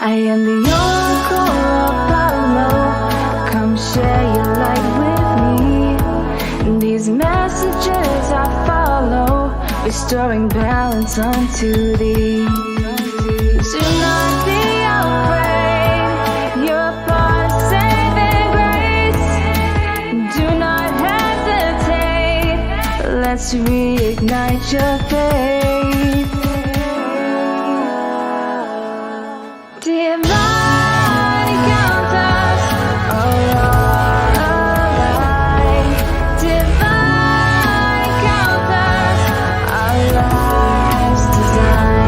I am the oracle Apollo. Come share your light with me. These messages I follow, restoring balance unto thee. Do not be afraid, you're a part of saving grace. Do not hesitate, let's reignite your faith. Divine encounters are alive. Divine encounters, our lives designed.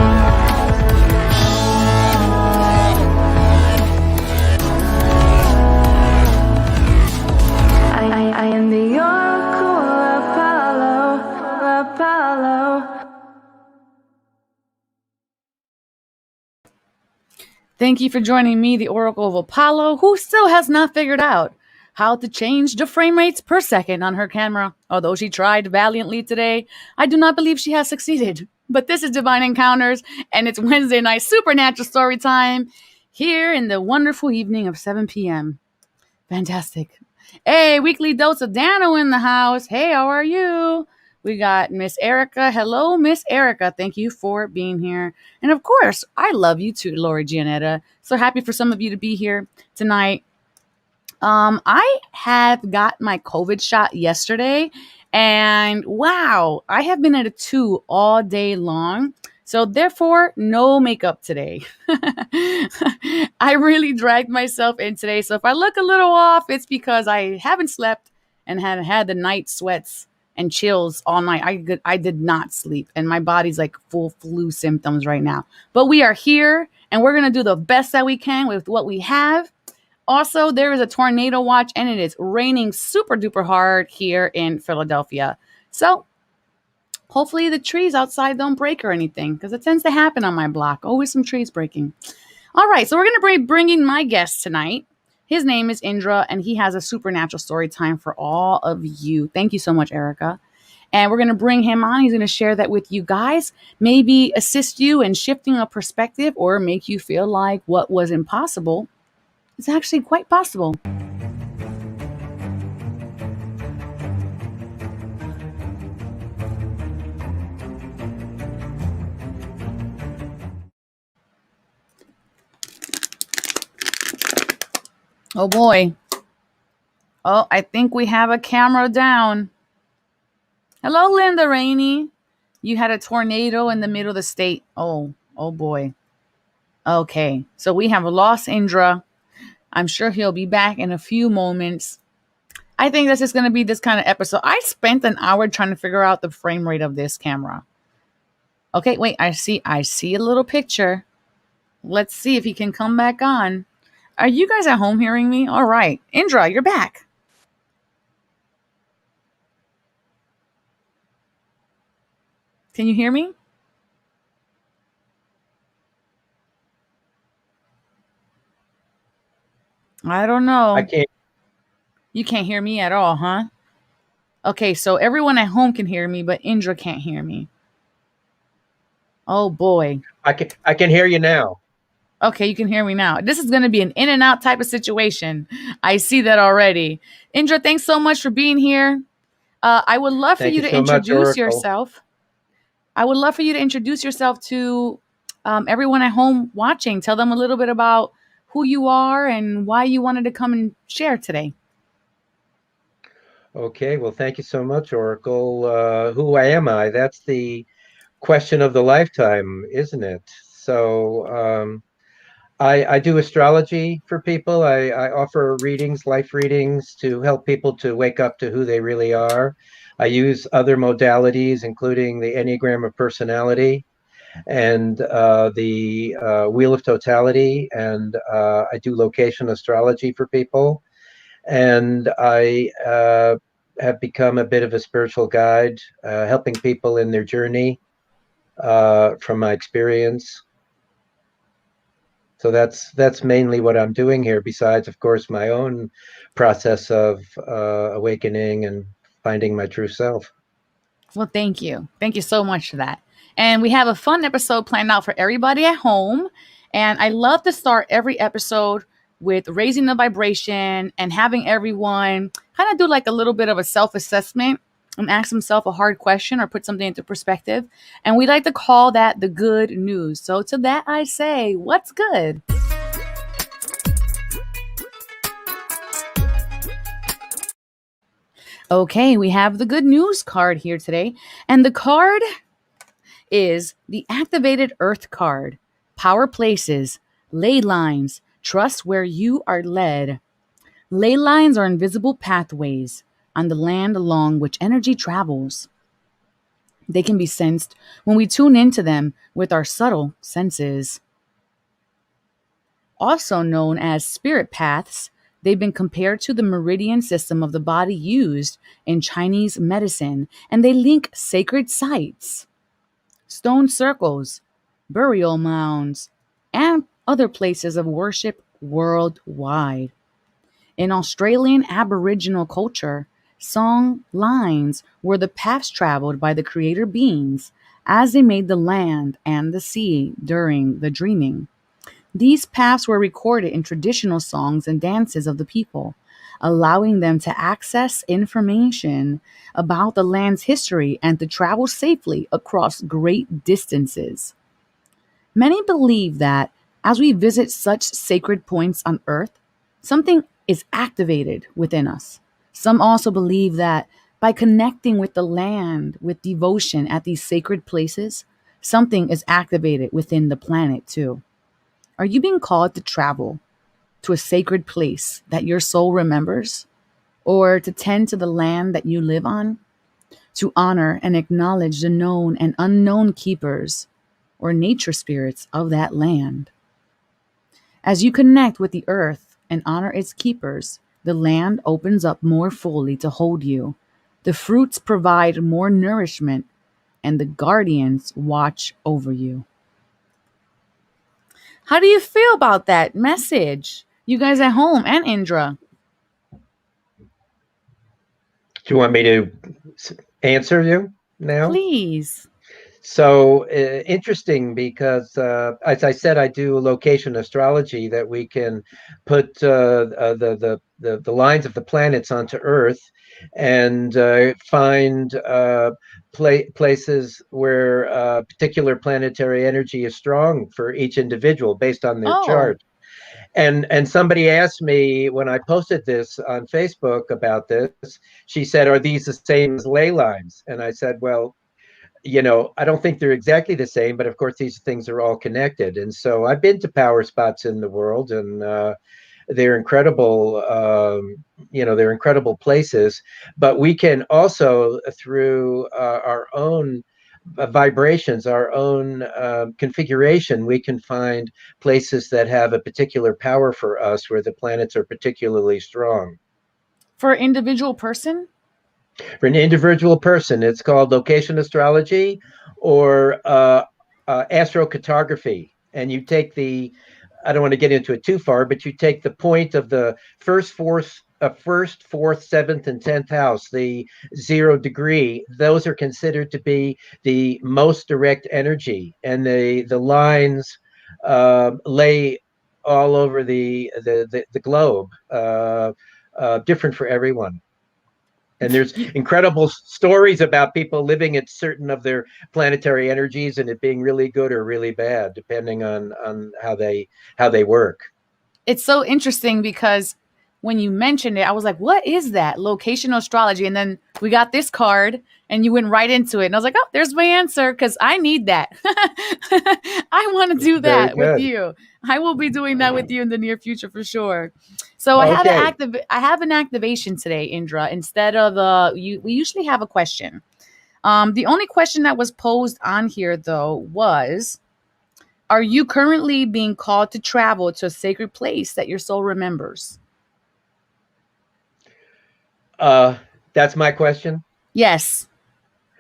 I am the oracle Apollo. Thank you for joining me, the Oracle of Apollo, who still has not figured out how to change the frame rates per second on her camera. Although she tried valiantly today, I do not believe she has succeeded. But this is Divine Encounters, and it's Wednesday night supernatural story time here in the wonderful evening of 7 p.m. Fantastic. Hey, weekly dose of Dano in the house. Hey, how are you? We got Miss Erica. Hello, Miss Erica. Thank you for being here. And of course, I love you too, Lori Gianetta. So happy for some of you to be here tonight. I have got my COVID shot yesterday, and wow, I have been at a 2 all day long. So therefore, no makeup today. I really dragged myself in today. So if I look a little off, it's because I haven't slept and had the night sweats and chills all night. I did not sleep, and my body's like full flu symptoms right now. But we are here, and we're going to do the best that we can with what we have. Also, there is a tornado watch, and it is raining super duper hard here in Philadelphia. So hopefully the trees outside don't break or anything, because it tends to happen on my block. Always some trees breaking. All right, so we're going to be bringing my guest tonight. His name is Indra, and he has a supernatural story time for all of you. Thank you so much, Erica. And we're going to bring him on. He's going to share that with you guys, maybe assist you in shifting a perspective or make you feel like what was impossible is actually quite possible. Oh boy. Oh, I think we have a camera down. Hello, Linda Rainey. You had a tornado in the middle of the state. Oh boy. Okay, so we have lost Indra. I'm sure he'll be back in a few moments. I think this is going to be this kind of episode. I spent an hour trying to figure out the frame rate of this camera. Okay, wait, I see a little picture. Let's see if he can come back on. Are you guys at home hearing me? All right. Indra, you're back. Can you hear me? I don't know. I can't. You can't hear me at all, huh? Okay, so everyone at home can hear me, but Indra can't hear me. Oh boy. I can hear you now. Okay, you can hear me now. This is going to be an in and out type of situation. I see that already. Indra, thanks so much for being here. I would love for Thank you you to so much, introduce Oracle. yourself. I would love for you to introduce yourself to everyone at home watching. Tell them a little bit about who you are and why you wanted to come and share today. Okay, well, thank you so much, Oracle. Who am I? That's the question of the lifetime, isn't it? So, I do astrology for people. I offer readings, life readings, to help people to wake up to who they really are. I use other modalities, including the Enneagram of Personality and the Wheel of Totality, and I do location astrology for people. And I have become a bit of a spiritual guide, helping people in their journey from my experience. So that's mainly what I'm doing here, besides, of course, my own process of awakening and finding my true self. Well, thank you. Thank you so much for that. And we have a fun episode planned out for everybody at home. And I love to start every episode with raising the vibration and having everyone kind of do like a little bit of a self assessment and ask themselves a hard question or put something into perspective. And we like to call that the good news. So to that, I say, what's good? Okay, we have the good news card here today. And the card is the activated earth card. Power places, ley lines, trust where you are led. Ley lines are invisible pathways on the land along which energy travels. They can be sensed when we tune into them with our subtle senses. Also known as spirit paths, they've been compared to the meridian system of the body used in Chinese medicine, and they link sacred sites, stone circles, burial mounds, and other places of worship worldwide. In Australian Aboriginal culture, song lines were the paths traveled by the creator beings as they made the land and the sea during the dreaming. These paths were recorded in traditional songs and dances of the people, allowing them to access information about the land's history and to travel safely across great distances. Many believe that as we visit such sacred points on earth, something is activated within us. Some also believe that by connecting with the land with devotion at these sacred places, something is activated within the planet too. Are you being called to travel to a sacred place that your soul remembers, or to tend to the land that you live on, to honor and acknowledge the known and unknown keepers or nature spirits of that land? As you connect with the earth and honor its keepers, the land opens up more fully to hold you. The fruits provide more nourishment, and the guardians watch over you. How do you feel about that message? You guys at home and Indra. Do you want me to answer you now? Please. So interesting, because as I said, I do location astrology, that we can put the lines of the planets onto Earth and find places where particular planetary energy is strong for each individual based on their Oh, chart. And somebody asked me when I posted this on Facebook about this. She said, "Are these the same as ley lines?" And I said, "Well, I don't think they're exactly the same, but of course these things are all connected." And so I've been to power spots in the world, and they're incredible. They're incredible places. But we can also, through our own vibrations, our own configuration, we can find places that have a particular power for us, where the planets are particularly strong. for an individual person? For an individual person, it's called location astrology, or astrocartography. And you take I don't want to get into it too far, but you take the point of the first a first, fourth, seventh, and 10th house, the 0 degree, those are considered to be the most direct energy. And the lines lay all over the globe, different for everyone. And there's incredible stories about people living at certain of their planetary energies and it being really good or really bad, depending on how they work. It's so interesting because when you mentioned it, I was like, what is that? Locational astrology. And then we got this card and you went right into it. And I was like, oh, there's my answer because I need that. I want to do Very that with good. you. I will be doing that with you in the near future for sure. So Okay. I have an activation today, Indra. Instead of we usually have a question. The only question that was posed on here though was, are you currently being called to travel to a sacred place that your soul remembers? Uh, that's my question. Yes.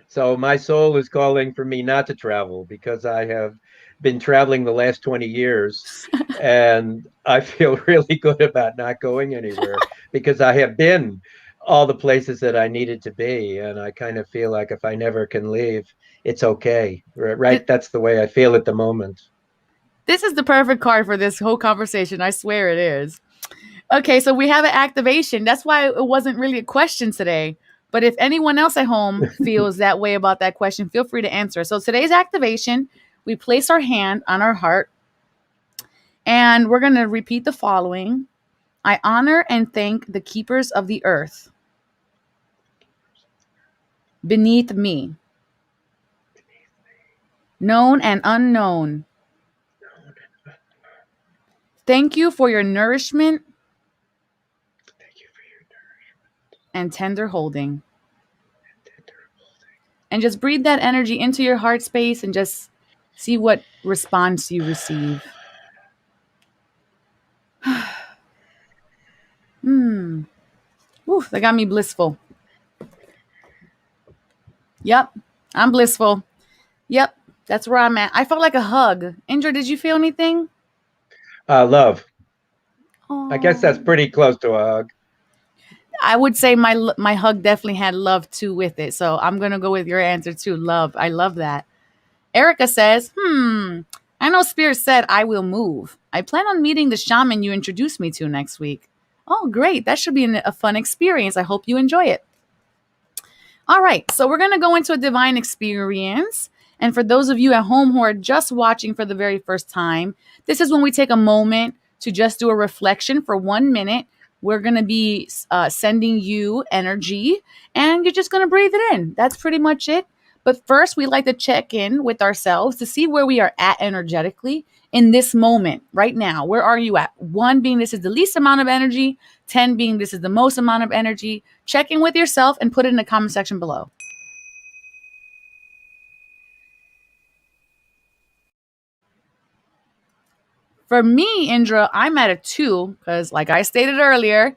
So my soul is calling for me not to travel because I have been traveling the last 20 years and I feel really good about not going anywhere because I have been all the places that I needed to be. And I kind of feel like if I never can leave, it's okay. Th- Right? That's the way I feel at the moment. This is the perfect card for this whole conversation. I swear it is. Okay, so we have an activation. That's why it wasn't really a question today. But if anyone else at home feels that way about that question, feel free to answer. So today's activation, we place our hand on our heart and we're going to repeat the following. I honor and thank the keepers of the earth beneath me, known and unknown. Thank you for your nourishment and tender holding. And just breathe that energy into your heart space and just see what response you receive. Ooh, that got me blissful. Yep, I'm blissful. Yep, that's where I'm at. I felt like a hug. Indra, did you feel anything? Love. I guess that's Oh, pretty close to a hug. I would say my hug definitely had love too with it. So I'm gonna go with your answer too. Love. I love that. Erica says, I know Spirit said I will move. I plan on meeting the shaman you introduced me to next week. Oh, great. That should be a fun experience. I hope you enjoy it. All right. So we're going to go into a divine experience. And for those of you at home who are just watching for the very first time, this is when we take a moment to just do a reflection for 1 minute. We're going to be sending you energy and you're just going to breathe it in. That's pretty much it. But first, we like to check in with ourselves to see where we are at energetically in this moment right now. Where are you at? 1 being this is the least amount of energy, 10 being this is the most amount of energy. Check in with yourself and put it in the comment section below. For me, Indra, I'm at a 2 because, like I stated earlier,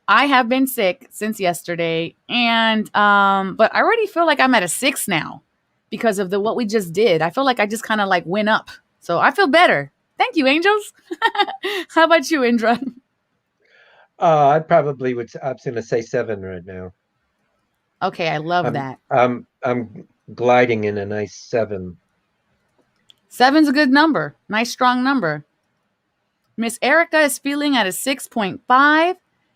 I have been sick since yesterday, and but I already feel like I'm at a 6 now because of the what we just did. I feel like I just kind of like went up, so I feel better. Thank you, angels. How about you, Indra? I probably would. I'm going to say 7 right now. Okay, I love I'm that. I'm gliding in a nice 7. Seven's a good number. Nice, strong number. Miss Erica is feeling at a 6.5,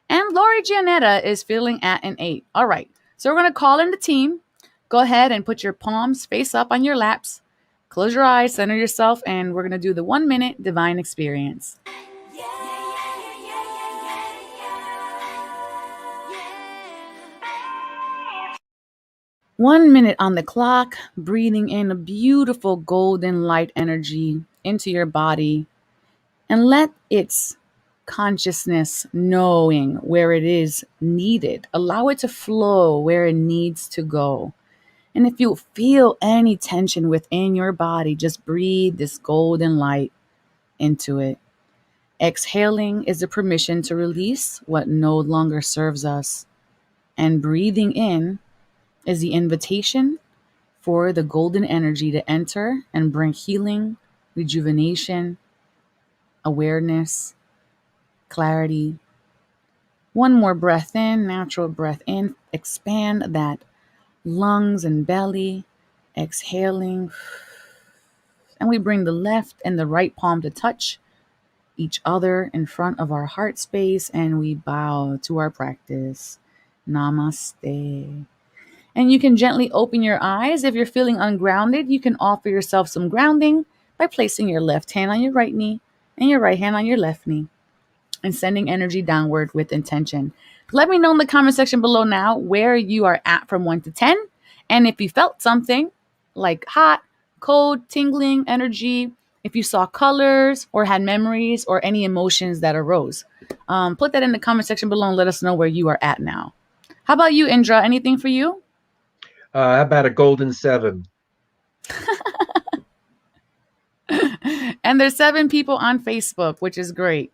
and Lori Gianetta is feeling at an 8. All right, so we're going to call in the team. Go ahead and put your palms face up on your laps. Close your eyes, center yourself, and we're going to do the 1 minute divine experience. 1 minute on the clock, breathing in a beautiful golden light energy into your body, and let its consciousness knowing where it is needed. Allow it to flow where it needs to go. And if you feel any tension within your body, just breathe this golden light into it. Exhaling is the permission to release what no longer serves us. And breathing in is the invitation for the golden energy to enter and bring healing, rejuvenation, awareness, clarity, One more breath in, natural breath in. Expand that lungs and belly. Exhaling. And we bring the left and the right palm to touch each other in front of our heart space, and we bow to our practice. Namaste. And you can gently open your eyes. If you're feeling ungrounded, you can offer yourself some grounding by placing your left hand on your right knee and your right hand on your left knee and sending energy downward with intention. Let me know in the comment section below now where you are at from 1 to 10. And if you felt something like hot, cold, tingling, energy, if you saw colors or had memories or any emotions that arose, put that in the comment section below and let us know where you are at now. How about you, Indra? Anything for you? How about a golden 7? And there's 7 people on Facebook, which is great.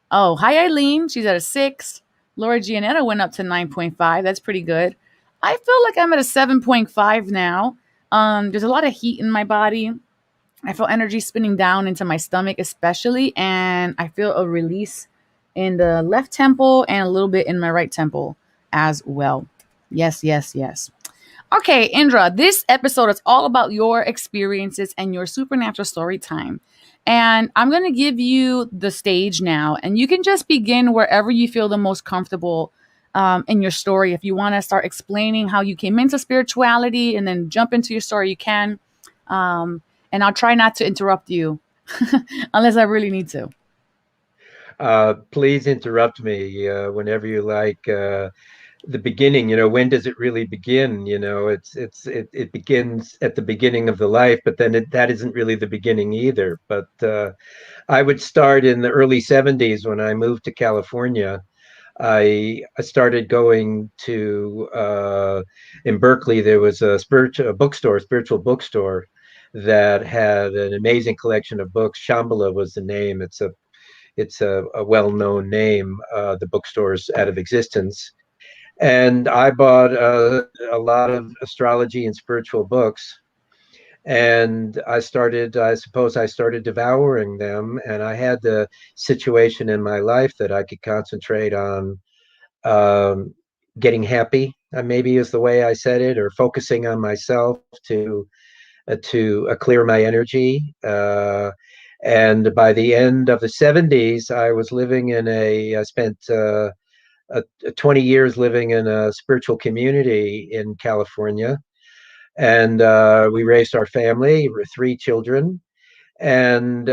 Oh, hi, Eileen. She's at a 6. Laura Gianetta went up to 9.5. That's pretty good. I feel like I'm at a 7.5 now. There's a lot of heat in my body. I feel energy spinning down into my stomach, especially, and I feel a release in the left temple and a little bit in my right temple as well. Yes, yes, yes. Okay, Indra, this episode is all about your experiences and your supernatural story time. And I'm going to give you the stage now, and you can just begin wherever you feel the most comfortable in your story. If you want to start explaining how you came into spirituality and then jump into your story, you can. And I'll try not to interrupt you unless I really need to. Please interrupt me whenever you like. The beginning, when does it really begin? It begins at the beginning of the life, but then that isn't really the beginning either. But I would start in the early 70s when I moved to California. I started going to in Berkeley. There was a spiritual bookstore that had an amazing collection of books. Shambhala was the name. It's a well-known name. The bookstore's out of existence, and I bought a lot of astrology and spiritual books. And I suppose I started devouring them. And I had the situation in my life that I could concentrate on um, getting happy, maybe is the way I said it, or focusing on myself to clear my energy. And by the end of the 70s, I spent 20 years living in a spiritual community in California. And we raised our family, 3 children. And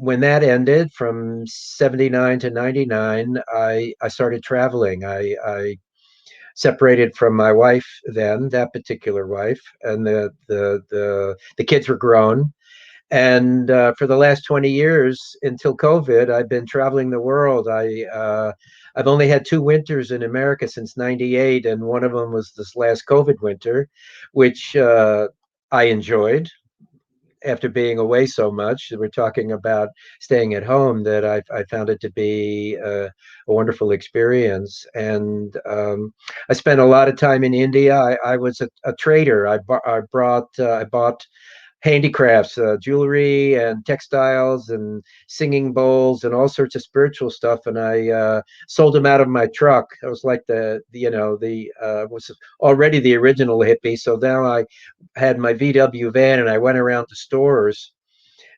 when that ended from 79 to 99, I started traveling. I separated from my wife then, that particular wife, and the kids were grown. And for the last 20 years until COVID, I've been traveling the world. I've only had 2 winters in America since '98, and one of them was this last COVID winter, which I enjoyed after being away so much. We're talking about staying at home, that I found it to be a wonderful experience. And I spent a lot of time in India. I was a trader. I bought handicrafts, jewelry and textiles and singing bowls and all sorts of spiritual stuff. And I sold them out of my truck. I was like was already the original hippie. So now I had my VW van and I went around to stores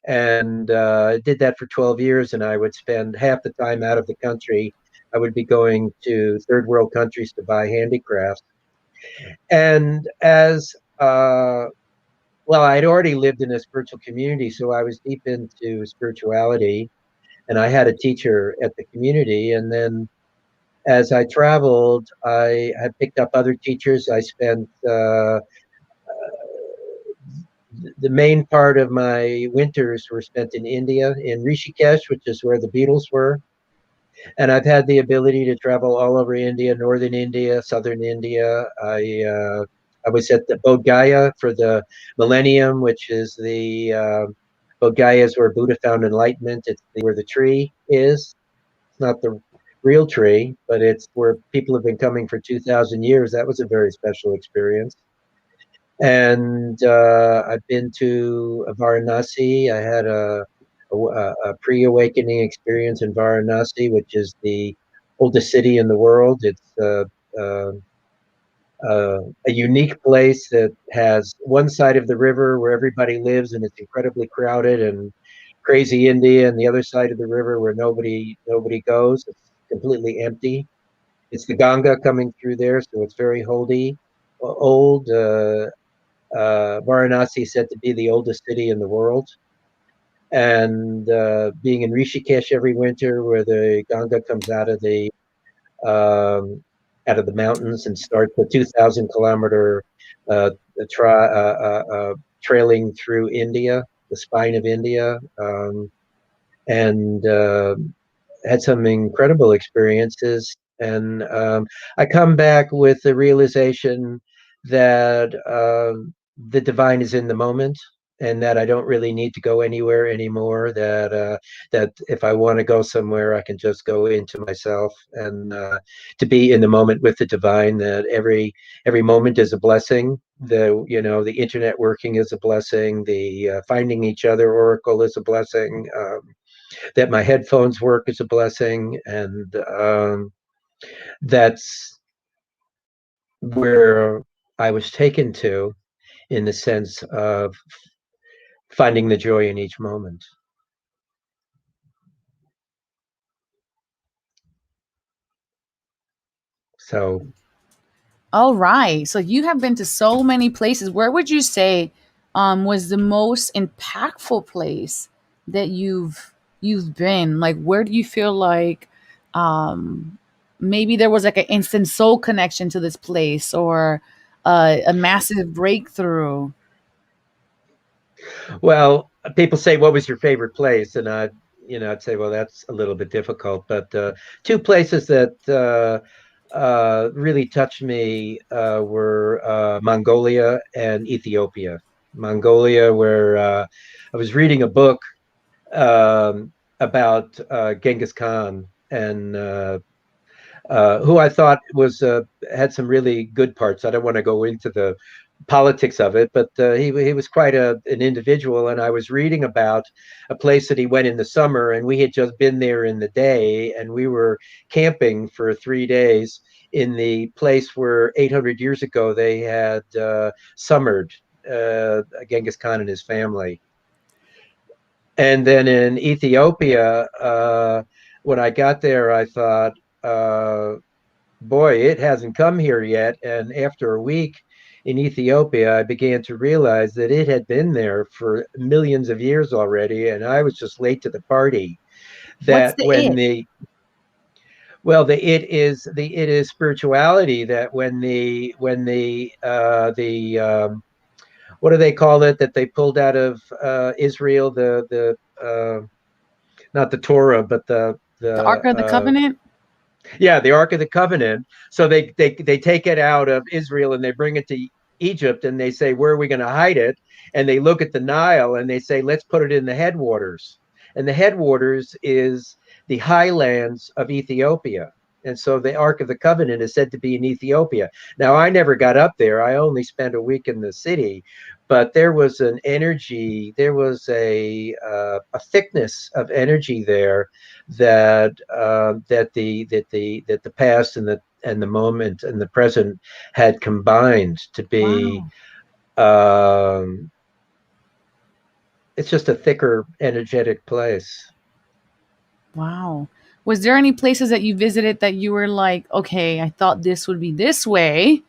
and I did that for 12 years. And I would spend half the time out of the country. I would be going to third world countries to buy handicrafts. And as well, I'd already lived in a spiritual community, so I was deep into spirituality, and I had a teacher at the community. And then as I traveled, I had picked up other teachers. I spent the main part of my winters were spent in India, in Rishikesh, which is where the Beatles were. And I've had the ability to travel all over India, northern India, southern India. I was at the Bodh Gaya for the millennium, which is the Bodh Gaya is where Buddha found enlightenment. It's where the tree is. It's not the real tree, but it's where people have been coming for 2,000 years. That was a very special experience. And I've been to Varanasi. I had a pre-awakening experience in Varanasi, which is the oldest city in the world. It's uh, a unique place that has one side of the river where everybody lives and it's incredibly crowded and crazy India, and the other side of the river where nobody goes. It's completely empty. It's the Ganga coming through there, so it's very holy, old. Varanasi is said to be the oldest city in the world, and being in Rishikesh every winter, where the Ganga comes um, out of the mountains and starts a 2,000 kilometer uh, trailing through India, the spine of India, and had some incredible experiences. And I come back with the realization that the divine is in the moment, and that I don't really need to go anywhere anymore. That if I want to go somewhere, I can just go into myself, and to be in the moment with the divine. That every moment is a blessing. The internet working is a blessing. The finding each other oracle is a blessing. That my headphones work is a blessing, and that's where I was taken to, in the sense of finding the joy in each moment. So, All right. So you have been to so many places. Where would you say was the most impactful place that you've been? Like, where do you feel like um, maybe there was like an instant soul connection to this place, or a massive breakthrough? well, people say, "What was your favorite place?" And I'd say, "Well, that's a little bit difficult." But two places that really touched me were Mongolia and Ethiopia. Mongolia, where I was reading a book about Genghis Khan, and who I thought was had some really good parts. I don't want to go into the politics of it, but he was quite an individual. And I was reading about a place that he went in the summer, and we had just been there in the day, and we were camping for 3 days in the place where 800 years ago they had summered Genghis Khan and his family. And then in Ethiopia, when I got there, I thought, uh, boy, it hasn't come here yet. And after a week in Ethiopia, I began to realize that it had been there for millions of years already, and I was just late to the party. What's That the when it? the well, the it is spirituality. That when the what do they call it, that they pulled out of Israel, the not the Torah, but The Ark of the Covenant? yeah, the Ark of the Covenant. So they take it out of Israel and they bring it to Egypt, and they say, "Where are we going to hide it?" And they look at the Nile and they say, "Let's put it in the headwaters." And the headwaters is the highlands of Ethiopia. And so the Ark of the Covenant is said to be in Ethiopia. Now, I never got up there. I only spent a week in the city, but there was an energy, there was a thickness of energy there, that the past and the moment and the present had combined to be. Wow. Um, it's just a thicker, energetic place. Wow. Was there any places that you visited that you were like, okay, I thought this would be this way,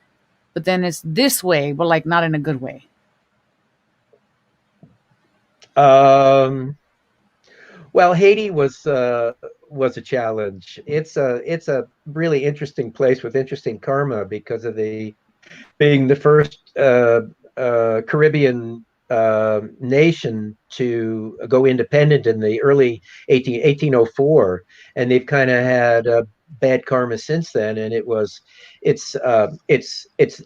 but then it's this way, but like not in a good way? Um, well, Haiti was a challenge. It's a really interesting place with interesting karma because of the being the first Caribbean nation to go independent in the early 1804, and they've kind of had bad karma since then. And it's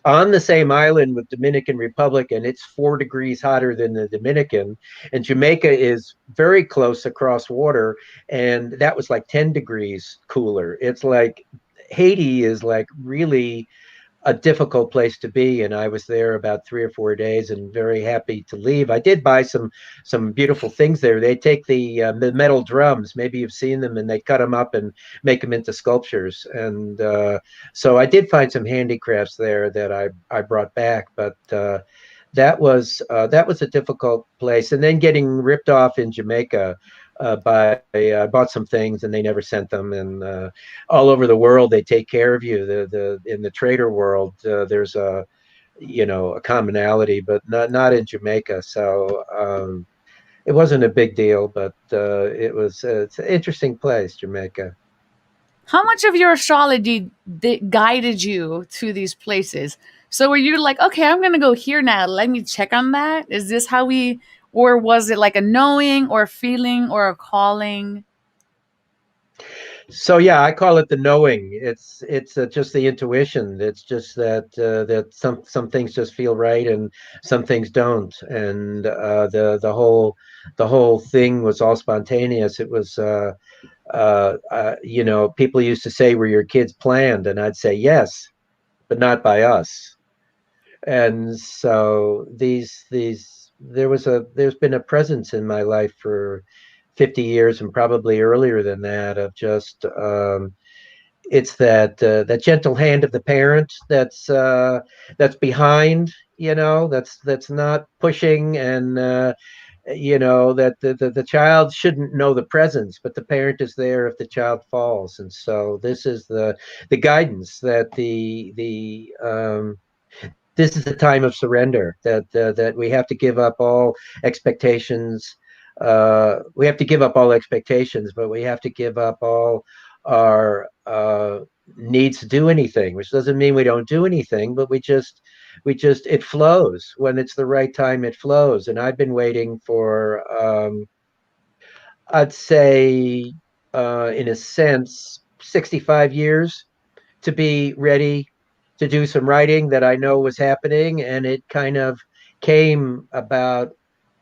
on the same island with Dominican Republic, and it's 4 degrees hotter than the Dominican. And Jamaica is very close across water, and that was like 10 degrees cooler. It's like Haiti is like really a difficult place to be, and I was there about 3 or 4 days and very happy to leave. I did buy some beautiful things there. They take the metal drums, maybe you've seen them, and they cut them up and make them into sculptures. And so I did find some handicrafts there that I brought back, but that was a difficult place. And then getting ripped off in Jamaica by I bought some things and they never sent them. And all over the world they take care of you. The in the trader world there's a a commonality, but not in Jamaica. So it wasn't a big deal, but it's an interesting place, Jamaica. How much of your astrology guided you to these places? So were you like, okay, I'm gonna go here now. Let me check on that. Is this how we, or was it like a knowing, or a feeling, or a calling? So yeah, I call it the knowing. It's just the intuition. It's just that some things just feel right and some things don't. And the whole thing was all spontaneous. It was people used to say, "Were your kids planned?" And I'd say yes, but not by us. And so there's been a presence in my life for 50 years and probably earlier than that of just it's that gentle hand of the parent that's behind, that's not pushing, and that the child shouldn't know the presence, but the parent is there if the child falls. And so this is the guidance that the this is the time of surrender, that we have to give up all expectations. We have to give up all expectations, but we have to give up all our needs to do anything, which doesn't mean we don't do anything, but we just it flows when it's the right time. It flows. And I've been waiting for I'd say in a sense 65 years to be ready to do some writing that I know was happening. And it kind of came about,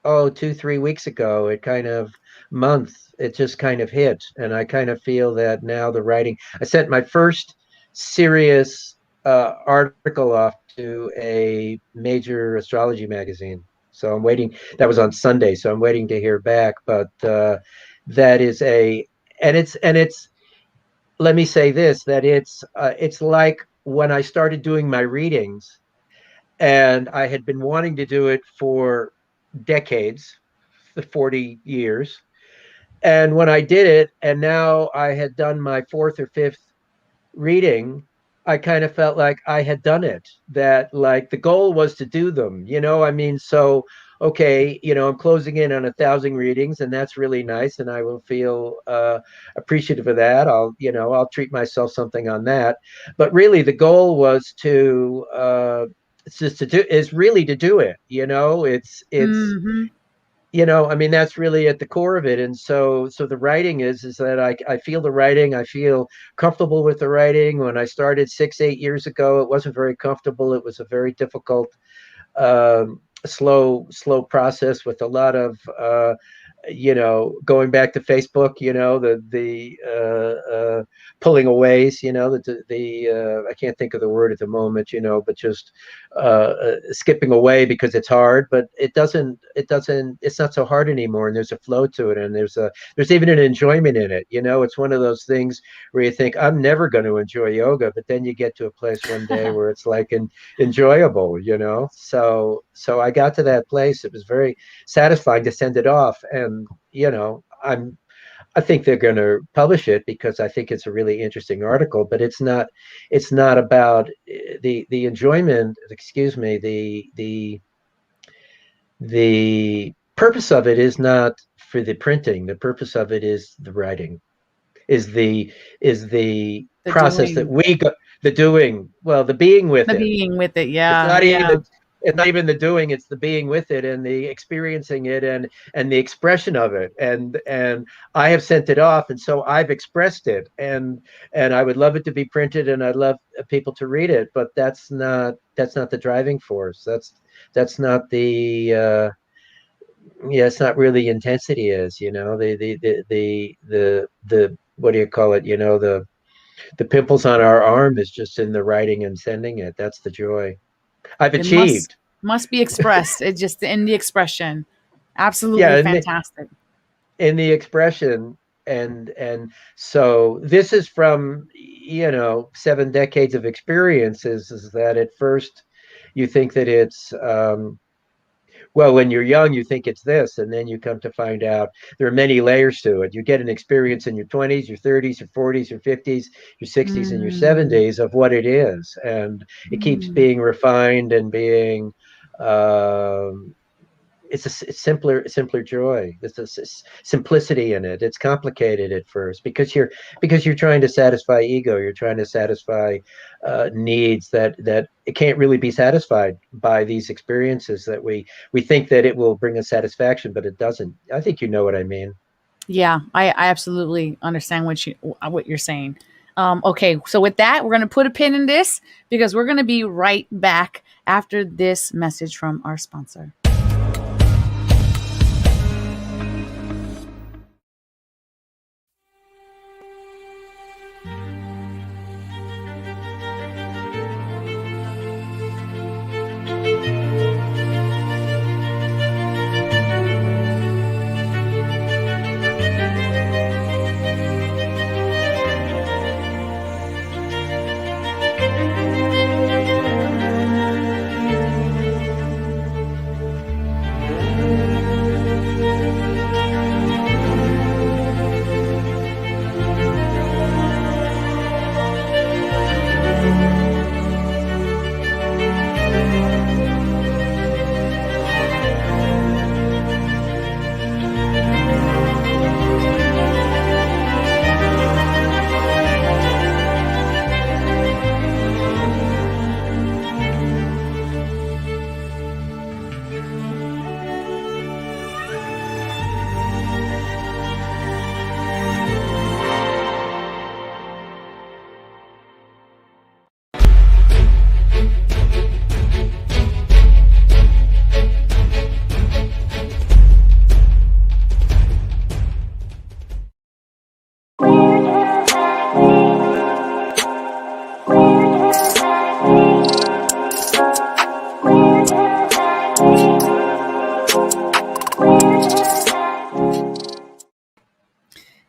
2, 3 weeks ago. It kind of month, it just kind of hit. And I kind of feel that now the writing, I sent my first serious article off to a major astrology magazine. So I'm waiting. That was on Sunday. So I'm waiting to hear back. But that is and it's let me say this, that it's like when I started doing my readings, and I had been wanting to do it for decades, the 40 years. And when I did it, and now I had done my fourth or fifth reading, I kind of felt like I had done it. That, like, the goal was to do them, I mean, so okay, I'm closing in on 1,000 readings, and that's really nice, and I will feel appreciative of that. I'll treat myself something on that. But really, the goal was to it's just to do is really to do it. It's Hmm. I mean, that's really at the core of it. And so the writing is that I feel the writing. I feel comfortable with the writing. When I started 6, 8 years ago, it wasn't very comfortable. It was a very difficult, slow process with a lot of going back to Facebook, the pulling aways, I can't think of the word at the moment, but just skipping away because it's hard. But it's not so hard anymore, and there's a flow to it, and there's even an enjoyment in it. It's one of those things where you think, I'm never going to enjoy yoga, but then you get to a place one day where it's like enjoyable. So I got to that place. It was very satisfying to send it off. And I think they're going to publish it because I think it's a really interesting article. But it's not about the enjoyment. Excuse me. The purpose of it is not for the printing. The purpose of it is the writing. Is the The process that doing, we go, the doing, well, the being with the it. being with it. It's Yeah, not yeah. even it's not even the doing, it's the being with it and the experiencing it, and the expression of it. And I have sent it off, and so I've expressed it, and I would love it to be printed, and I'd love people to read it, but that's not the driving force. That's not the yeah, it's not really intensity is, the what do you call it? The pimples on our arm is just in the writing and sending it. That's the joy. I've It must achieved. must be expressed. It's just in the expression. Yeah, Absolutely fantastic. in the expression. And so this is from 7 decades of experiences, is that at first you think that it's well, when you're young, you think it's this, and then you come to find out there are many layers to it. You get an experience in your 20s, your 30s, your 40s, your 50s, your 60s, and your Mm, 70s of what it is. And it keeps mm. being refined and being, um, it's simpler joy. There's simplicity in it. It's complicated at first because you're trying to satisfy ego. You're trying to satisfy needs that it can't really be satisfied by these experiences that we think that it will bring us satisfaction, but it doesn't. I think you know what I mean. Yeah, I absolutely understand what you're saying. Okay, so with that, we're gonna put a pin in this because we're gonna be right back after this message from our sponsor.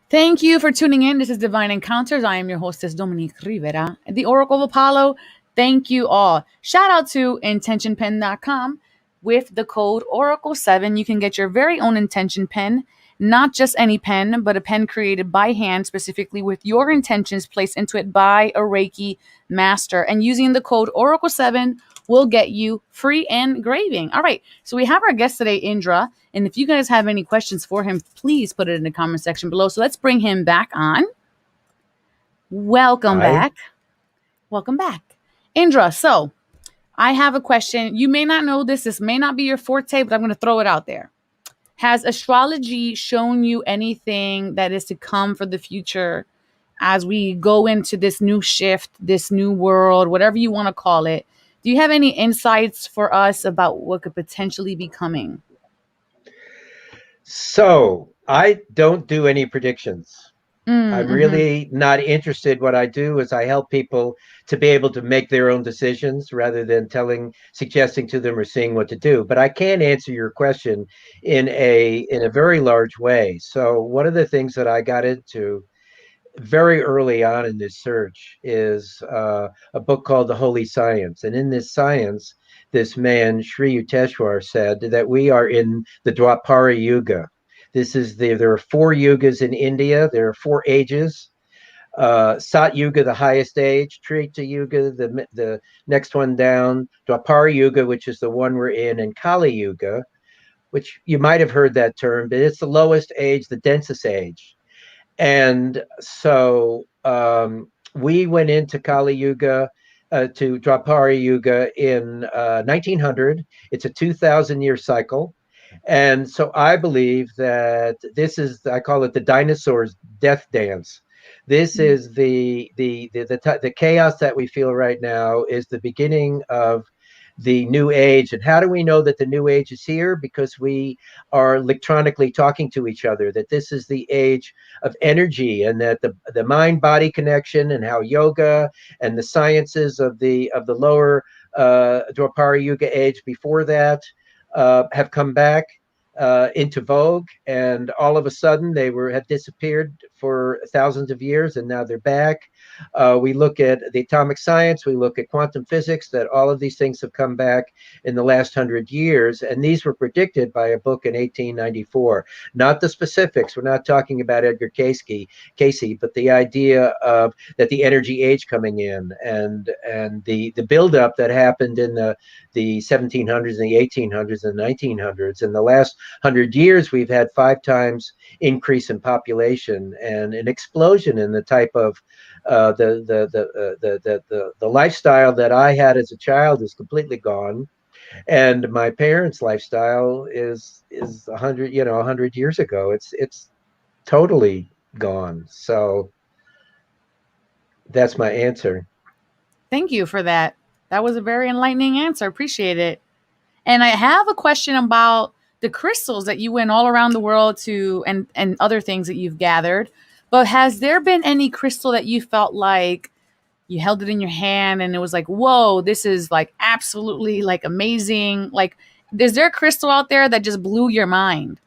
Thank you for tuning in. This is Divine Encounters. I am your hostess, Dominique Rivera, at the Oracle of Apollo. Thank you all. Shout out to intentionpen.com. With the code Oracle7, you can get your very own intention pen, not just any pen, but a pen created by hand specifically with your intentions placed into it by a Reiki master. And using the code Oracle7 will get you free engraving. All right, so we have our guest today, Indra. And if you guys have any questions for him, please put it in the comment section below. So let's bring him back on. Welcome Hi. back. Welcome back. Indra, so I have a question. You may not know this. This may not be your forte, but I'm going to throw it out there. Has astrology shown you anything that is to come for the future as we go into this new shift, this new world, whatever you want to call it? Do you have any insights for us about what could potentially be coming? So I don't do any predictions. I'm Mm-hmm. really not interested. What I do is I help people to be able to make their own decisions rather than suggesting to them or seeing what to do. But I can answer your question in a very large way. So one of the things that I got into very early on in this search is a book called The Holy Science. And in this science, this man, Sri Yukteswar, said that we are in the Dwapara Yuga. There are 4 yugas in India. There are 4 ages. Sat Yuga, the highest age, Treta Yuga, the next one down, Dwapara Yuga, which is the one we're in, and Kali Yuga, which you might have heard that term, but it's the lowest age, the densest age. And so we went into Kali Yuga, to Dwapara Yuga in 1900. It's a 2,000-year cycle. And so I believe that I call it the dinosaur's death dance. This is the chaos that we feel right now is the beginning of the new age. And how do we know that the new age is here? Because we are electronically talking to each other, that this is the age of energy, and that the mind body connection and how yoga and the sciences of the lower Dwapara Yuga age before that have come back into vogue, and all of a sudden they had disappeared for thousands of years, and now they're back. We look at the atomic science, we look at quantum physics, that all of these things have come back in the last 100 years, and these were predicted by a book in 1894. Not the specifics. We're not talking about Edgar Casey, but the idea of that the energy age coming in, and the buildup that happened in the 1700s and the 1800s and 1900s. In the last 100 years, we've had 5 times increase in population and an explosion in the type of the lifestyle that I had as a child is completely gone, and my parents' lifestyle is 100 years ago. It's totally gone. So that's my answer. Thank you for that. That was a very enlightening answer. Appreciate it. And I have a question about the crystals that you went all around the world to, and other things that you've gathered. But has there been any crystal that you felt like you held it in your hand and it was like, whoa, this is like absolutely like amazing? Like, is there a crystal out there that just blew your mind?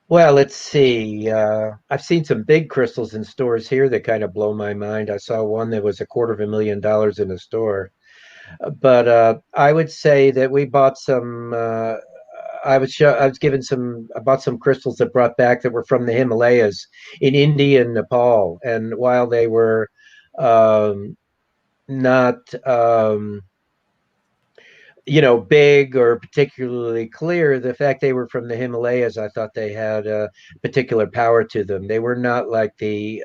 Well, let's see. I've seen some big crystals in stores here that kind of blow my mind. I saw one that was $250,000 in a store. But I would say that we bought some. I was given some. I bought some crystals that brought back that were from the Himalayas in India and Nepal. And while they were um, not big or particularly clear, the fact they were from the Himalayas, I thought they had a particular power to them. They were not like the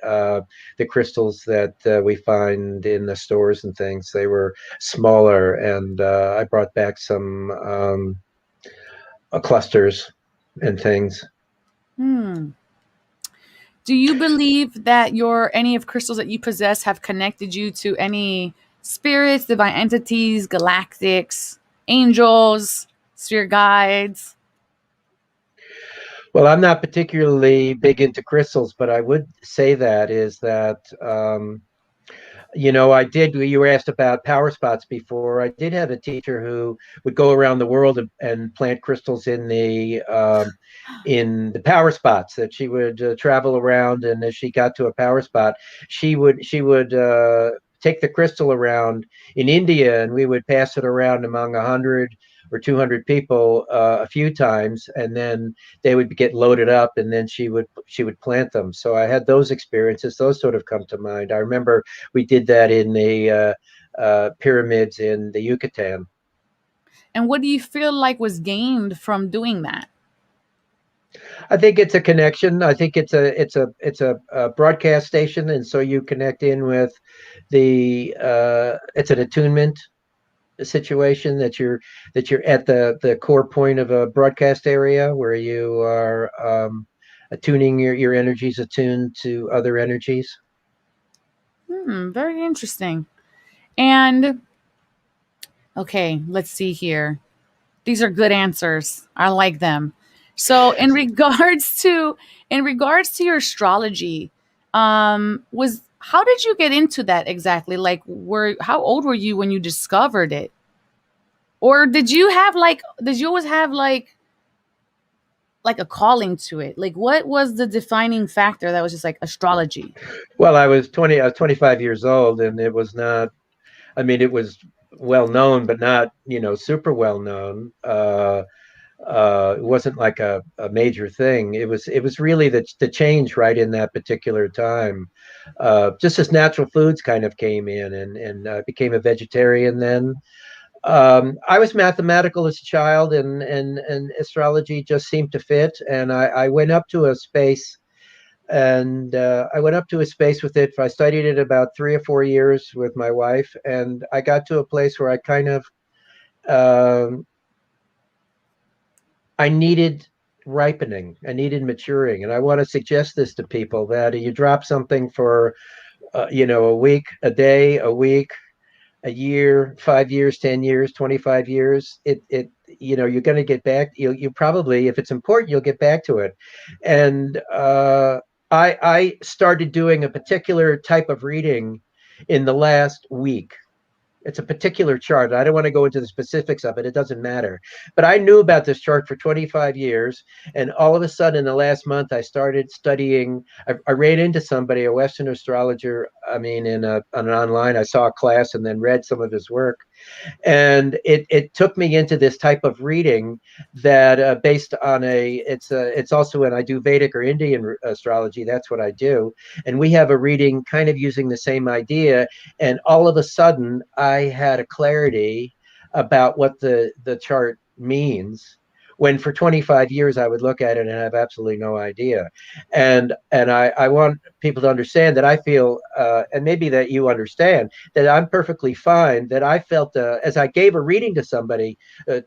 crystals that we find in the stores and things. They were smaller, and I brought back some clusters and things. Hmm. Do you believe that your any of crystals that you possess have connected you to any spirits, divine entities, galactics, angels, sphere guides? Well, I'm not particularly big into crystals, but I would say that is that I did. You were asked about power spots before. I did have a teacher who would go around the world and plant crystals in the power spots. That she would travel around, and as she got to a power spot, she would take the crystal around in India, and we would pass it around among 100 or 200 people a few times, and then they would get loaded up, and then she would plant them. So I had those experiences. Those sort of come to mind. I remember we did that in the pyramids in the Yucatan. And what do you feel like was gained from doing that? I think it's a connection. I think it's a broadcast station, and so you connect in with it's an attunement situation, that you're at the core point of a broadcast area where you are attuning your energies, attuned to other energies. Very interesting. And okay, let's see here. These are good answers. I like them. So in regards to your astrology, was how did you get into that exactly? Like, how old were you when you discovered it? Or did you always have like a calling to it? Like, what was the defining factor that was just like astrology? Well, I was 25 years old, and it was not. I mean, it was well known, but not super well known. It wasn't like a major thing. It was really the change right in that particular time. Just as natural foods kind of came in, and became a vegetarian then. I was mathematical as a child, and astrology just seemed to fit. And I went up to a space, and I went up to a space with it. I studied it about 3 or 4 years with my wife, and I got to a place where I kind of um, I needed ripening. I needed maturing. And I want to suggest this to people, that you drop something for, a week, a day, a week, a year, 5 years, 10 years, 25 years, you're going to get back. You probably, if it's important, you'll get back to it. And I started doing a particular type of reading in the last week. It's a particular chart. I don't want to go into the specifics of it. It doesn't matter. But I knew about this chart for 25 years. And all of a sudden, in the last month, I started studying. I ran into somebody, a Western astrologer. I mean, on an online, I saw a class and then read some of his work. And it took me into this type of reading that based on it's also when I do Vedic or Indian astrology. That's what I do, and we have a reading kind of using the same idea. And all of a sudden, I had a clarity about what the chart means, when for 25 years I would look at it and have absolutely no idea. And I want people to understand that I feel, and maybe that you understand, that I'm perfectly fine, that I felt, as I gave a reading to somebody,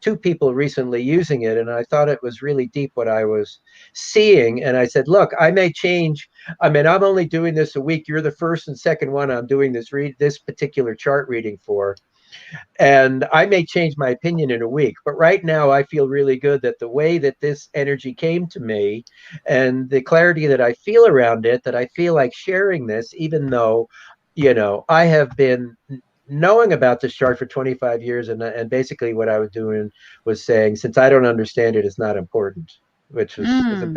two people recently using it, and I thought it was really deep what I was seeing. And I said, look, I may change. I mean, I'm only doing this a week. You're the first and second one I'm doing this particular chart reading for. And I may change my opinion in a week, but right now I feel really good that the way that this energy came to me and the clarity that I feel around it, that I feel like sharing this, even though, I have been knowing about this chart for 25 years. And basically what I was doing was saying, since I don't understand it, it's not important, which is a Mm.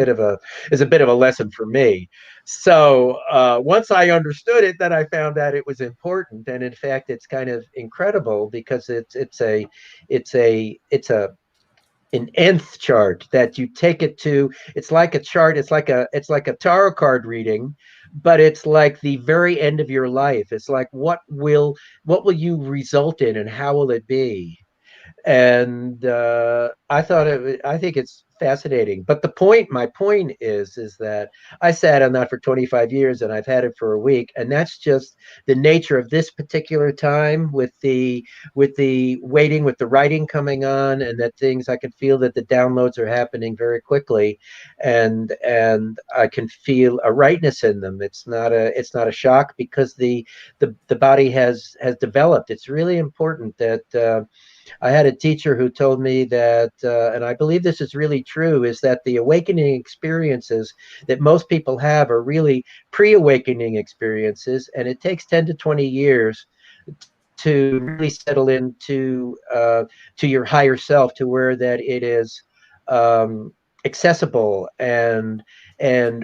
bit of a lesson for me. So once I understood it, then I found out it was important. And in fact, it's kind of incredible because it's an nth chart that you take it to. It's like a chart. It's like a tarot card reading, but it's like the very end of your life. It's like what will you result in, and how will it be? And I think it's fascinating. But my point is that I sat on that for 25 years, and I've had it for a week, and that's just the nature of this particular time, with the waiting, with the writing coming on, and that things, I can feel that the downloads are happening very quickly, and I can feel a rightness in them. It's not a shock, because the body has developed. It's really important that. I had a teacher who told me that, and I believe this is really true, is that the awakening experiences that most people have are really pre-awakening experiences, and it takes 10 to 20 years to really settle into to your higher self, to where that it is um, accessible and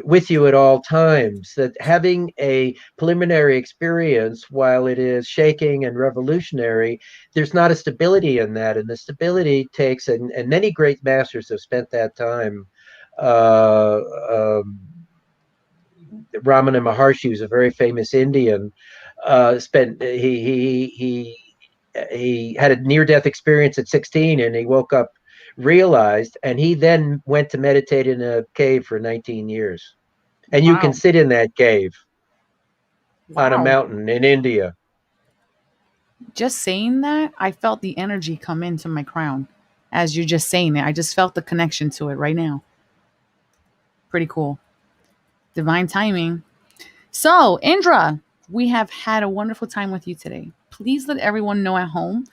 with you at all times. That having a preliminary experience, while it is shaking and revolutionary, there's not a stability in that, and the stability takes, and many great masters have spent that time. Uh, um, Ramana Maharshi, who's a very famous Indian, spent he had a near-death experience at 16, and he woke up, realized, and he then went to meditate in a cave for 19 years. And you can Wow. sit in that cave on a Wow. mountain in India. Just saying that, I felt the energy come into my crown as you're just saying it. I just felt the connection to it right now. Pretty cool. Divine timing. So, Indra, we have had a wonderful time with you today. Please let everyone know at home,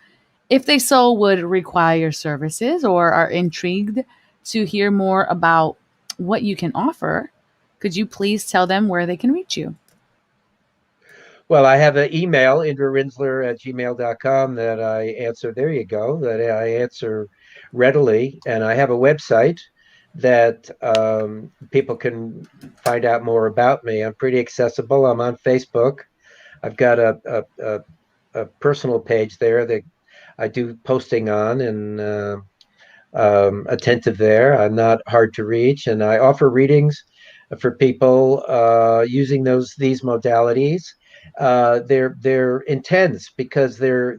if they so would require your services or are intrigued to hear more about what you can offer, could you please tell them where they can reach you? Well, I have an email, indrarinsler@gmail.com, that I answer. There you go, that I answer readily. And I have a website that people can find out more about me. I'm pretty accessible. I'm on Facebook. I've got a personal page there that I do posting on, and attentive there. I'm not hard to reach, and I offer readings for people using these modalities. They're intense because they're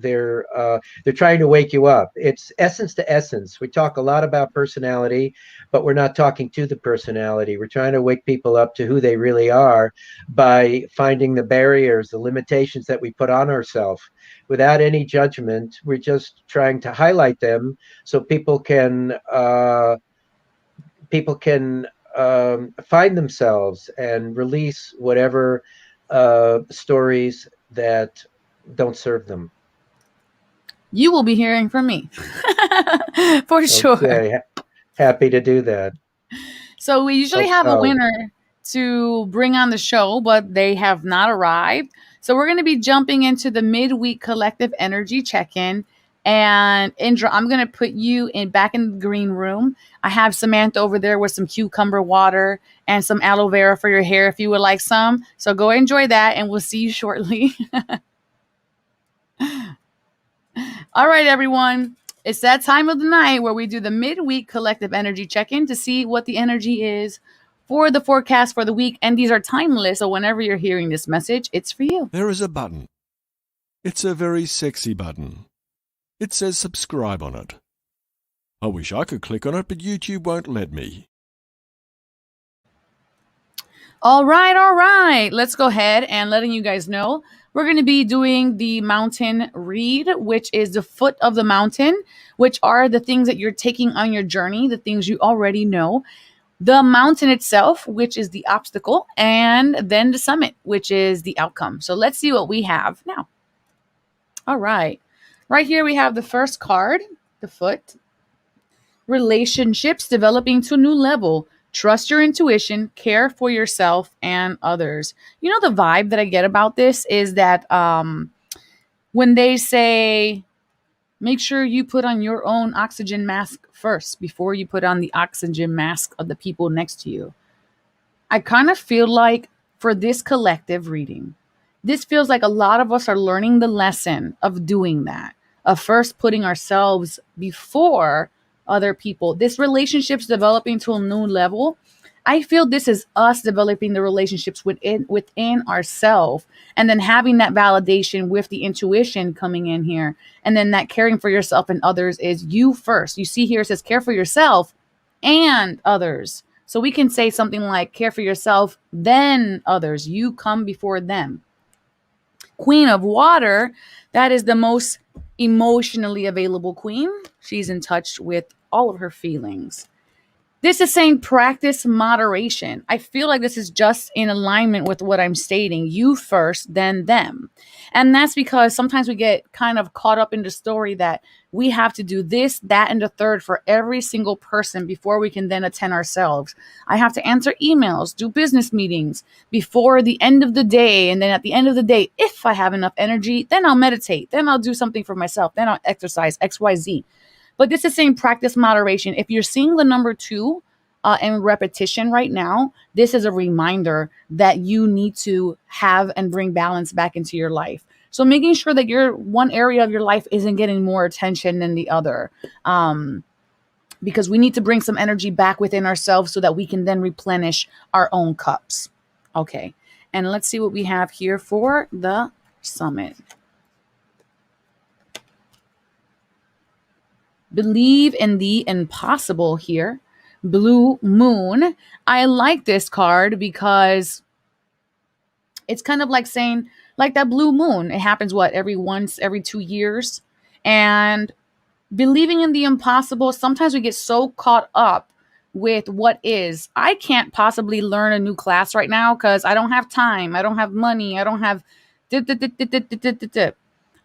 trying to wake you up. It's essence to essence. We talk a lot about personality, but we're not talking to the personality. We're trying to wake people up to who they really are by finding the barriers, the limitations that we put on ourselves. Without any judgment, we're just trying to highlight them so people can find themselves and release whatever stories that don't serve them. you will be hearing from me for sure. Okay, happy to do that. So we usually have a Oh, winner to bring on the show, but they have not arrived. So we're going to be jumping into the midweek collective energy check-in. And Indra, I'm going to put you in back in the green room. I have Samantha over there with some cucumber water and some aloe vera for your hair if you would like some. So go enjoy that, and we'll see you shortly. All right, everyone. It's that time of the night where we do the midweek collective energy check-in to see what the energy is for the forecast for the week. And these are timeless, so whenever you're hearing this message, it's for you. There is a button. It's a very sexy button. It says subscribe on it. I wish I could click on it, but YouTube won't let me. All right. Let's go ahead and letting you guys know. We're going to be doing the mountain read, which is the foot of the mountain, which are the things that you're taking on your journey, the things you already know. The mountain itself, which is the obstacle, and then the summit, which is the outcome. So let's see what we have now. All right. Right here we have the first card, the foot. Relationships developing to a new level. Trust your intuition, care for yourself and others. You know, the vibe that I get about this is that when they say, make sure you put on your own oxygen mask first before you put on the oxygen mask of the people next to you. I kind of feel like for this collective reading, this feels like a lot of us are learning the lesson of doing that, of first putting ourselves before other people. This relationship's developing to a new level. I feel this is us developing the relationships within ourselves, and then having that validation with the intuition coming in here. And then that caring for yourself and others is you first. You see here it says care for yourself and others. So we can say something like care for yourself, then others. You come before them. Queen of Water, that is the most emotionally available queen. She's in touch with all of her feelings. This is saying practice moderation. I feel like this is just in alignment with what I'm stating. You first, then them. And that's because sometimes we get kind of caught up in the story that we have to do this, that, and the third for every single person before we can then attend ourselves. I have to answer emails, do business meetings before the end of the day. And then at the end of the day, if I have enough energy, then I'll meditate. Then I'll do something for myself. Then I'll exercise XYZ. But this is saying practice moderation. If you're seeing the number 2 in repetition right now, this is a reminder that you need to have and bring balance back into your life. So making sure that your one area of your life isn't getting more attention than the other. Because we need to bring some energy back within ourselves so that we can then replenish our own cups. Okay. And let's see what we have here for the summit. Believe in the impossible here. Blue Moon. I like this card because it's kind of like saying, like that blue moon. It happens every 2 years. And believing in the impossible, sometimes we get so caught up with what is. I can't possibly learn a new class right now because I don't have time. I don't have money. I don't have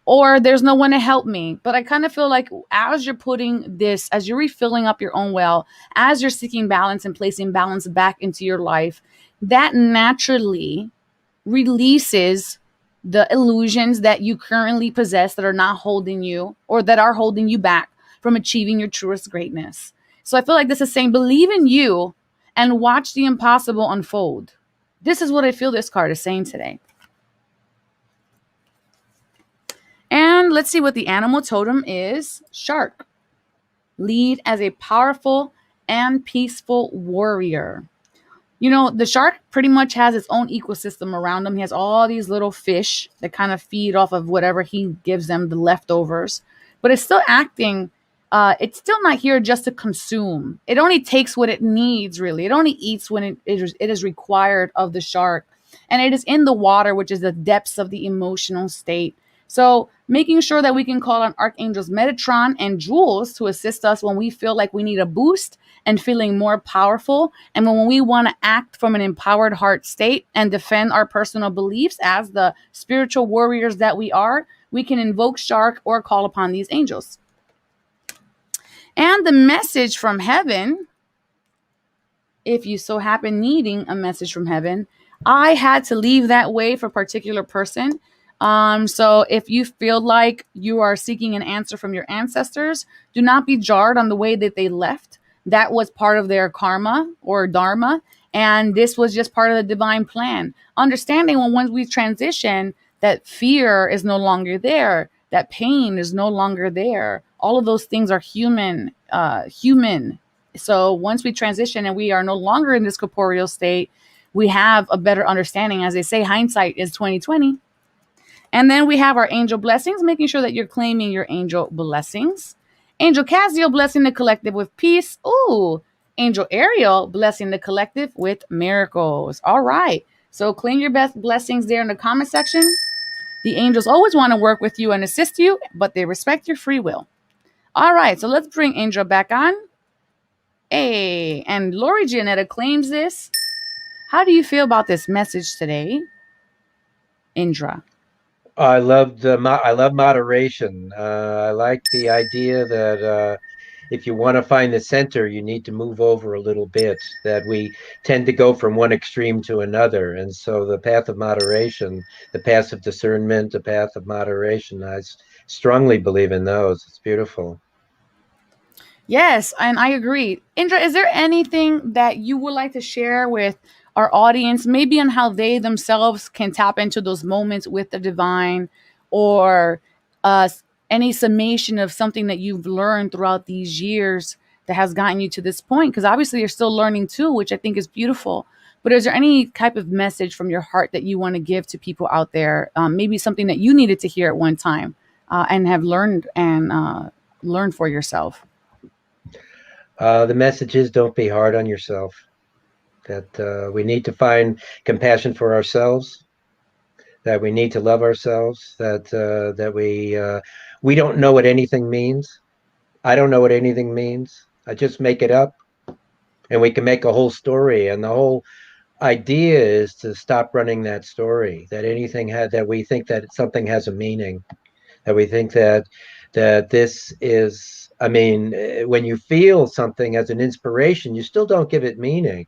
or there's no one to help me. But I kind of feel like as you're putting this, as you're refilling up your own well, as you're seeking balance and placing balance back into your life, that naturally releases the illusions that you currently possess that are not holding you or that are holding you back from achieving your truest greatness. So I feel like this is saying believe in you and watch the impossible unfold. This is what I feel this card is saying today. And let's see what the animal totem is. Shark. Lead as a powerful and peaceful warrior. You know, the shark pretty much has its own ecosystem around him. He has all these little fish that kind of feed off of whatever he gives them, the leftovers. But it's still acting, it's still not here just to consume. It only takes what it needs, really. It only eats when it is required of the shark. And it is in the water, which is the depths of the emotional state. So making sure that we can call on Archangels Metatron and Jules to assist us when we feel like we need a boost and feeling more powerful. And when we want to act from an empowered heart state and defend our personal beliefs as the spiritual warriors that we are, we can invoke Shark or call upon these angels. And the message from heaven, if you so happen needing a message from heaven, I had to leave that way for a particular person. So if you feel like you are seeking an answer from your ancestors, do not be jarred on the way that they left. That was part of their karma or dharma, and this was just part of the divine plan. Understanding when once we transition, that fear is no longer there, that pain is no longer there. All of those things are human. So once we transition and we are no longer in this corporeal state, we have a better understanding. As they say, hindsight is 2020. And then we have our angel blessings, making sure that you're claiming your angel blessings. Angel Cassiel blessing the collective with peace. Ooh, Angel Ariel blessing the collective with miracles. All right. So claim your best blessings there in the comment section. The angels always want to work with you and assist you, but they respect your free will. All right. So let's bring Angel back on. Hey, and Lori Gianetta claims this. How do you feel about this message today, Indra? I love moderation. I like the idea that if you want to find the center, you need to move over a little bit. That we tend to go from one extreme to another, and so the path of moderation, the path of discernment, the path of moderation. I strongly believe in those. It's beautiful. Yes, and I agree. Indra, is there anything that you would like to share with our audience, maybe on how they themselves can tap into those moments with the divine, or uh, any summation of something that you've learned throughout these years that has gotten you to this point? Because obviously you're still learning too, which I think is beautiful. But is there any type of message from your heart that you want to give to people out there? Maybe something that you needed to hear at one time and have learned and learned for yourself. The message is don't be hard on yourself. That we need to find compassion for ourselves. That we need to love ourselves. That we don't know what anything means. I don't know what anything means. I just make it up, and we can make a whole story. And the whole idea is to stop running that story. That anything that we think that something has a meaning. That we think that this is. I mean, when you feel something as an inspiration, you still don't give it meaning.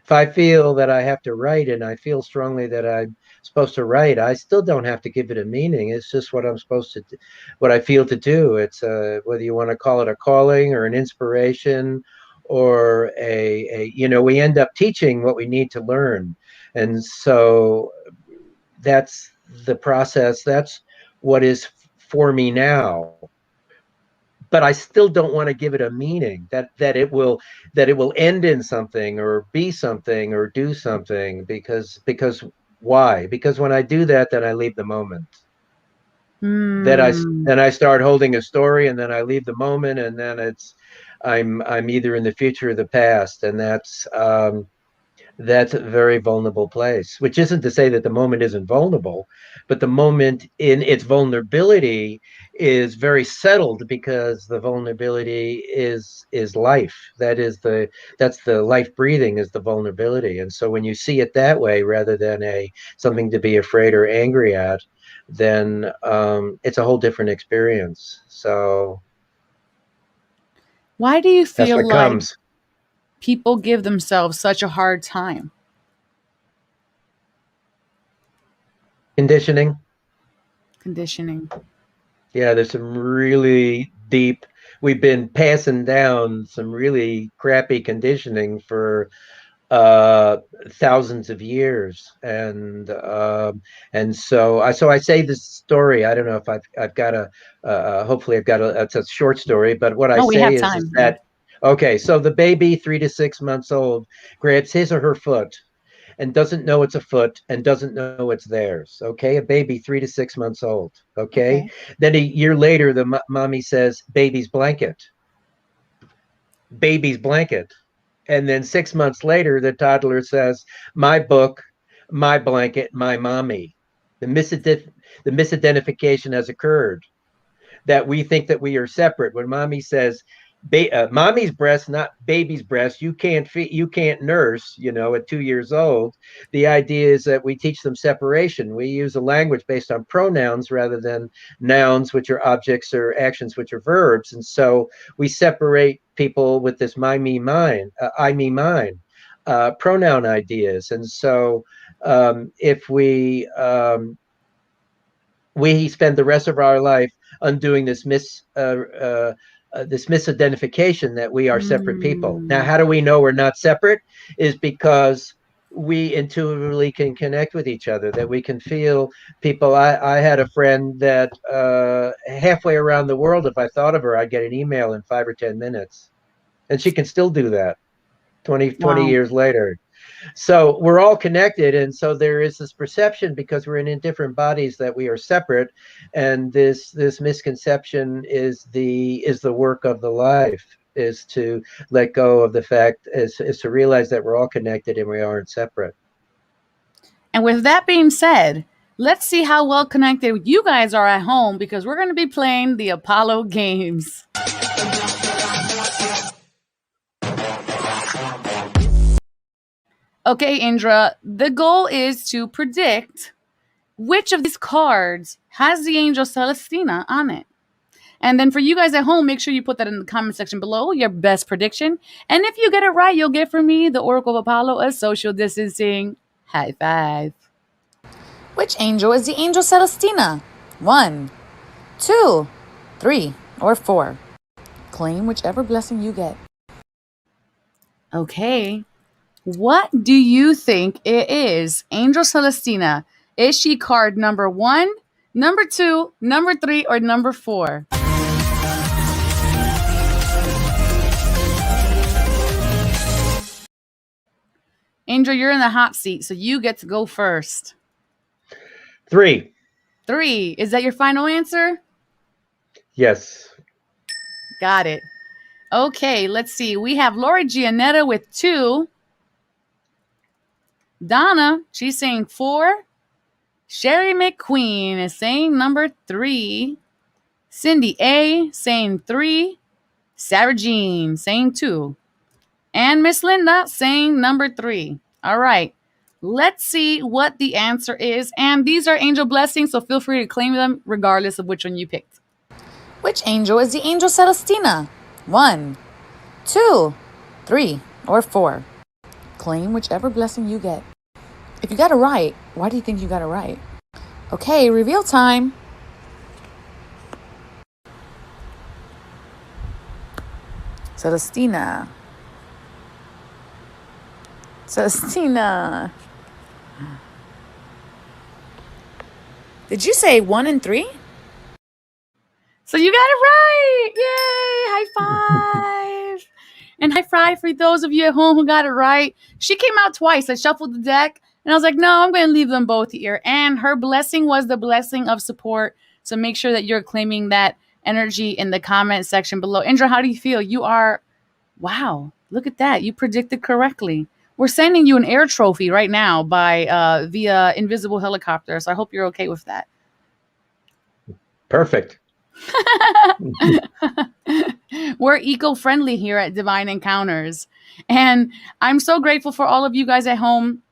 If I feel that I have to write and I feel strongly that I'm supposed to write, I still don't have to give it a meaning. It's just what I'm supposed to do, what I feel to do. It's whether you want to call it a calling or an inspiration or we end up teaching what we need to learn. And so that's the process. That's what is for me now. But I still don't want to give it a meaning that it will end in something or be something or do something because why? Because when I do that, then I leave the moment. Then I start holding a story, and then I leave the moment, and then I'm either in the future or the past, and that's a very vulnerable place, which isn't to say that the moment isn't vulnerable, but the moment in its vulnerability is very settled because the vulnerability is life. That's the life breathing is the vulnerability. And so when you see it that way, rather than something to be afraid or angry at, then it's a whole different experience. So Why do you that's feel what like comes. people give themselves such a hard time? Conditioning. Conditioning. Yeah, there's some really deep, we've been passing down some really crappy conditioning for thousands of years. And so I say this story. I don't know if I've got hopefully I've got it's a short story, but what I Oh, we say have is time. that, okay, so the baby 3 to 6 months old grabs his or her foot and doesn't know it's a foot and doesn't know it's theirs. Okay, a baby 3 to 6 months old. Okay, Okay. then a year later, the mommy says, "Baby's blanket, baby's blanket," and then 6 months later, the toddler says, "My book, my blanket, my mommy." The misidentification has occurred. That we think that we are separate. When mommy says, mommy's breast, not baby's breast. You can't feed, you can't nurse, at 2 years old. The idea is that we teach them separation. We use a language based on pronouns rather than nouns, which are objects, or actions, which are verbs. And so we separate people with this my, me, mine, I, me, mine, pronoun ideas. And so if we spend the rest of our life undoing this this misidentification that we are separate people. Now, how do we know we're not separate? Is because we intuitively can connect with each other, that we can feel people. I had a friend that halfway around the world, if I thought of her, I'd get an email in 5 or 10 minutes. And she can still do that 20 years later. So we're all connected, and so there is this perception, because we're in different bodies, that we are separate, and this misconception is the work of the life, is to let go of the fact, is to realize that we're all connected and we aren't separate. And with that being said, let's see how well connected you guys are at home, because we're going to be playing the Apollo games. Okay, Indra, the goal is to predict which of these cards has the angel Celestina on it. And then for you guys at home, make sure you put that in the comment section below, your best prediction. And if you get it right, you'll get from me, the Oracle of Apollo, a social distancing high five. Which angel is the angel Celestina? 1, 2, 3, or 4. Claim whichever blessing you get. Okay. What do you think it is? Angel Celestina. Is she card number 1, number 2, number 3, or number 4? Angel, you're in the hot seat, so you get to go first. 3. 3. Is that your final answer? Yes. Got it. Okay, let's see. We have Lori Gianetta with 2. Donna, she's saying 4. Sherry McQueen is saying number 3. Cindy A saying 3. Sarah Jean saying 2. And Miss Linda saying number 3. All right. Let's see what the answer is. And these are angel blessings, so feel free to claim them regardless of which one you picked. Which angel is the angel Celestina? 1, 2, 3, or 4. Claim whichever blessing you get. If you got it right, why do you think you got it right? Okay, reveal time. Celestina. Celestina. Did you say 1 and 3? So you got it right. Yay! High five. And high five for those of you at home who got it right. She came out twice. I shuffled the deck and I was like, no, I'm going to leave them both here. And her blessing was the blessing of support. So make sure that you're claiming that energy in the comment section below. Indra, how do you feel? You are, wow, look at that. You predicted correctly. We're sending you an air trophy right now by via invisible helicopter. So I hope you're okay with that. Perfect. We're eco-friendly here at Divine Encounters. And I'm so grateful for all of you guys at home.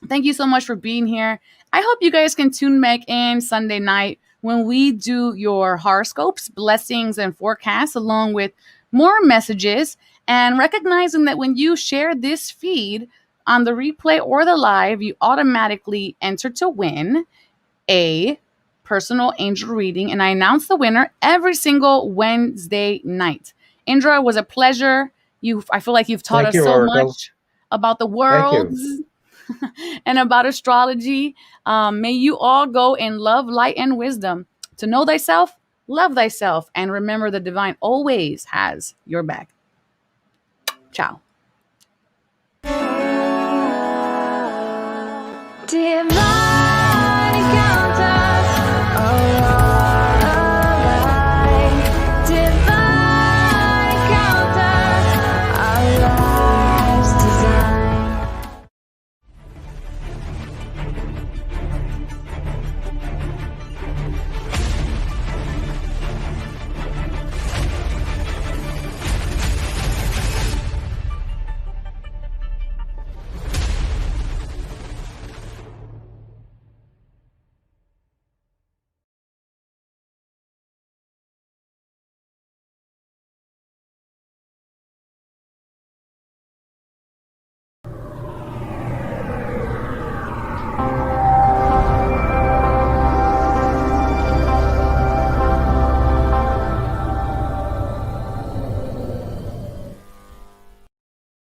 Thank you so much for being here. I hope you guys can tune back in Sunday night when we do your horoscopes, blessings, and forecasts, along with more messages. And recognizing that when you share this feed on the replay or the live, you automatically enter to win a personal angel reading, and I announce the winner every single Wednesday night. Indra, it was a pleasure. I feel like you've taught us so much about the worlds and about astrology. May you all go in love, light, and wisdom to know thyself, love thyself, and remember the divine always has your back. Ciao. Divine encounters, divine encounters, our lives designed.